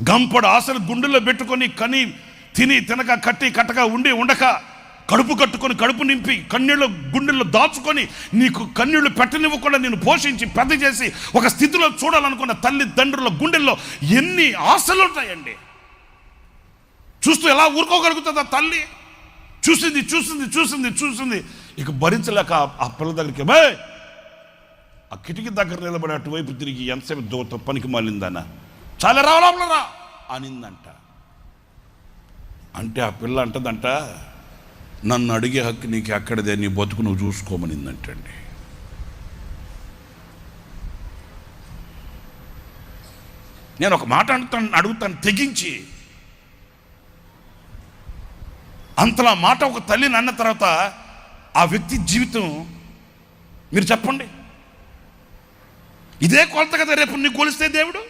గంపడు ఆశలు గుండెల్లో పెట్టుకొని కని తిని తినక కట్టి కట్టగా ఉండి ఉండక కడుపు కట్టుకొని కడుపు నింపి కన్నీళ్ళు గుండెల్లో దాచుకొని నీకు కన్నీళ్లు పెట్టనివ్వకుండా నేను పోషించి పెద్ద చేసి ఒక స్థితిలో చూడాలనుకున్న తల్లిదండ్రుల గుండెల్లో ఎన్ని ఆశలు ఉంటాయండి. చూస్తూ ఎలా ఊరుకోగలుగుతుంది ఆ తల్లి? చూసింది చూసింది చూసింది చూసింది ఇక భరించలేక ఆ పిల్ల దగ్గరికి ఆ కిటికీ దగ్గర నిలబడి అటువైపు తిరిగి ఎంతసేపు దూత పనికి మాలిందన్న చాలా రావడంలరా అనిందంట. అంటే ఆ పిల్ల అంటదంట, నన్ను అడిగే హక్కు నీకు ఎక్కడదే, నీ బతుకు నువ్వు చూసుకోమనిందంటండి. నేను ఒక మాట అడుగుతాను తెగించి. అంతలా మాట ఒక తల్లిని అన్న తర్వాత ఆ వ్యక్తి జీవితం మీరు చెప్పండి. ఇదే కొలత కదా రేపు నీకు కొలిస్తే దేవుడు.